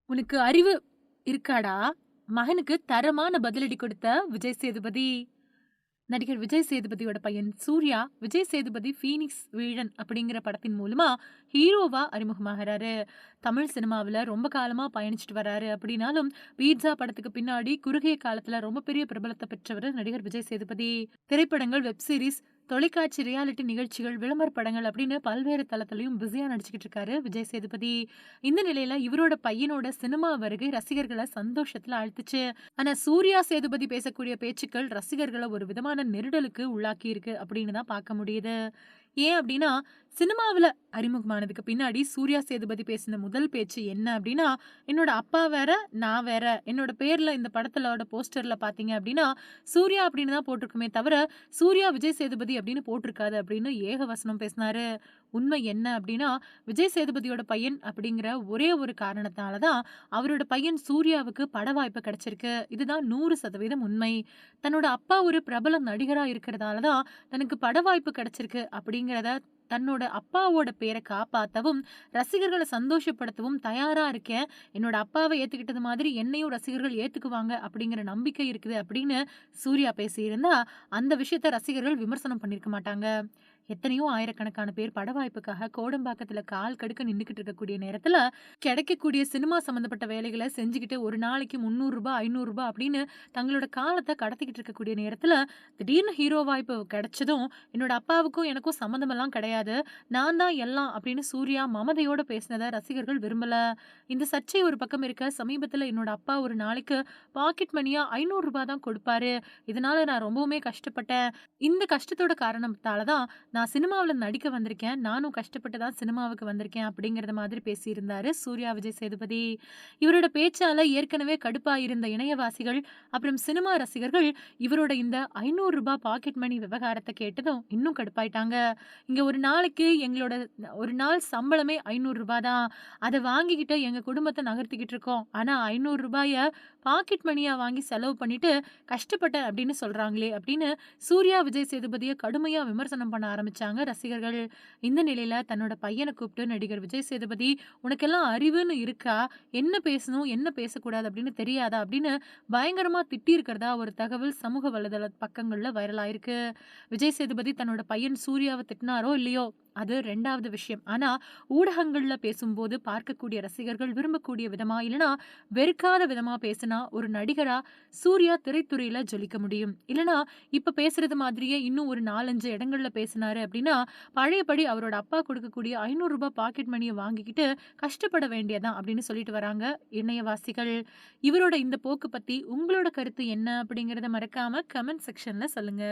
உனக்கு அறிவு இருக்காடா? மகனுக்கு தரமான பதிலடி கொடுத்த விஜய் சேதுபதி. நடிகர் விஜய் சேதுபதியோட பையன் சூர்யா, விஜய் சேதுபதி ஃபீனிக்ஸ் வீழன் அப்படிங்கிற படத்தின் மூலமா ஹீரோவா அறிமுகமாகுறாரு. தமிழ் சினிமாவுல ரொம்ப காலமா பயணிச்சுட்டு வராரு அப்படின்னாலும், பீட்சா படத்துக்கு பின்னாடி குறுகிய காலத்துல ரொம்ப பெரிய பிரபலத்த பெற்றவரு நடிகர் விஜய் சேதுபதி. திரைப்படங்கள், வெப் சீரிஸ், தொலைக்காட்சி ரியாலிட்டி நிகழ்ச்சிகள், விளம்பர படங்கள் அப்படின்னு பல்வேறு தளத்திலயும் பிஸியா நடிச்சுக்கிட்டு இருக்காரு விஜய் சேதுபதி. இந்த நிலையில இவரோட பையனோட சினிமா வருகை ரசிகர்கள சந்தோஷத்துல ஆழ்த்துச்சு. ஆனா சூர்யா சேதுபதி பேசக்கூடிய பேச்சுக்கள் ரசிகர்கள ஒரு விதமான நெருடலுக்கு உள்ளாக்கி இருக்கு அப்படின்னு தான் பார்க்க முடியுது. ஏன் அப்படின்னா, சினிமாவுல அறிமுகமானதுக்கு பின்னாடி சூர்யா சேதுபதி பேசின முதல் பேச்சு என்ன அப்படின்னா, "என்னோட அப்பா வேற, நான் வேற. என்னோட பேர்ல இந்த படத்தலோட போஸ்டர்ல பார்த்தீங்க அப்படின்னா, சூர்யா அப்படின்னு தான் போட்டிருக்குமே தவிர, சூர்யா விஜய் சேதுபதி அப்படின்னு போட்டிருக்காது" அப்படின்னு ஏகவசனம் பேசினாரு. உண்மை என்ன அப்படின்னா, விஜய் சேதுபதியோட பையன் அப்படிங்கிற ஒரே ஒரு காரணத்தால தான் அவரோட பையன் சூர்யாவுக்கு பட வாய்ப்பு கிடைச்சிருக்கு. இதுதான் 100% உண்மை. தன்னோட அப்பா ஒரு பிரபல நடிகரா இருக்கிறதால தான் தனக்கு பட வாய்ப்பு கிடைச்சிருக்கு அப்படிங்கிறத தன்னோட அப்பாவோட பேர காப்பாத்தவும், ரசிகர்கள சந்தோஷப்படுத்தவும் தயாரா இருக்கேன். என்னோட அப்பாவ ஏத்துக்கிட்டது மாதிரி என்னையும் ரசிகர்கள் ஏத்துக்குவாங்க அப்படிங்கிற நம்பிக்கை இருக்குது அப்படின்னு சூர்யா பேசியிருந்தா, அந்த விஷயத்த ரசிகர்கள் விமர்சனம் பண்ணியிருக்க மாட்டாங்க. எத்தனையோ ஆயிரக்கணக்கான பேர் பட வாய்ப்புக்காக கோடம்பாக்கத்துல கால் கடுக்க நின்னுக்கிட்டு இருக்கக்கூடிய நேரத்துல, கிடைக்கக்கூடிய சினிமா சம்பந்தப்பட்ட வேலைகள செஞ்சுக்கிட்டு ஒரு நாளைக்கு ரூ. 300 ரூ. 500 அப்படின்னு தங்களோட காலத்த கடத்திக்கிட்டு இருக்கக்கூடிய நேரத்துல, திடீர்னு ஹீரோ வாய்ப்பு கிடைச்சதும், என்னோட அப்பாவுக்கும் எனக்கும் சம்மந்தமெல்லாம் கிடையாது. நான் தான் எல்லாம் அப்படின்னு சூர்யா மமதையோட பேசினத ரசிகர்கள் விரும்பல. இந்த சர்ச்சை ஒரு பக்கம் இருக்க, சமீபத்துல என்னோட அப்பா ஒரு நாளைக்கு பாக்கெட் மணியா ரூ. 500 தான் கொடுப்பாரு. இதனால நான் ரொம்பவுமே கஷ்டப்பட்டேன். இந்த கஷ்டத்தோட காரணத்தால தான் நான் சினிமாவுல நடிக்க வந்திருக்கேன். நானும் கஷ்டப்பட்டு தான் சினிமாவுக்கு வந்திருக்கேன் அப்படிங்கிறத மாதிரி பேசியிருந்தாரு சூர்யா விஜய் சேதுபதி. இவரோட பேச்சால ஏற்கனவே கடுப்பா இருந்த இணையவாசிகள், அப்புறம் சினிமா ரசிகர்கள் இவரோட இந்த ரூ. 500 பாக்கெட் மணி விவகாரத்த கேட்டதும் இன்னும் கடுப்பாயிட்டாங்க. இங்க ஒரு நாளைக்கு எங்களோட ஒரு நாள் சம்பளமே ரூ. 500 தான். அத வாங்கிக்கிட்டு எங்க குடும்பத்த நகர்த்திக்கிட்டு இருக்கோம். ஆனா ரூ. 500 பாக்கெட் மணியா வாங்கி செலவு பண்ணிட்டு கஷ்டப்பட்டேன் அப்படின்னு சொல்றாங்களே அப்படின்னு சூர்யா விஜய் சேதுபதிய கடுமையா விமர்சனம் பண்ண ஆரம்பிச்சாங்க ரசிகர்கள். இந்த நிலையில தன்னோட பையன கூப்பிட்டு நடிகர் விஜய் சேதுபதி, "உனக்கெல்லாம் அறிவுன்னு இருக்கா? என்ன பேசணும், என்ன பேசக்கூடாது அப்படின்னு தெரியாதா?" அப்படின்னு பயங்கரமா திட்டியிருக்கிறதா ஒரு தகவல் சமூக வலைதள பக்கங்கள்ல வைரல் ஆயிருக்கு. விஜய் சேதுபதி தன்னோட பையன் சூர்யாவ திட்டினாரோ இல்லையோ, அது 2வது விஷயம். ஆனா ஊடகங்கள்ல பேசும்போது பார்க்கக்கூடிய ரசிகர்கள் விரும்பக்கூடிய விதமா, இல்லனா வெறுக்காத விதமா பேசினா ஒரு நடிகரா சூர்யா திரைத்துறையில ஜொலிக்க முடியும். இல்லனா இப்ப பேசுறது மாதிரியே இன்னும் ஒரு 4, 5 இடங்கள்ல பேசினாரு அப்படின்னா, பழையபடி அவரோட அப்பா கொடுக்கக்கூடிய ரூ. 500 பாக்கெட் மணிய வாங்கிக்கிட்டு கஷ்டப்பட வேண்டியதுதான் அப்படின்னு சொல்லிட்டு வராங்க இணையவாசிகள். இவரோட இந்த போக்கு பத்தி உங்களோட கருத்து என்ன அப்படிங்கிறத மறக்காம கமெண்ட் செக்ஷன்ல சொல்லுங்க.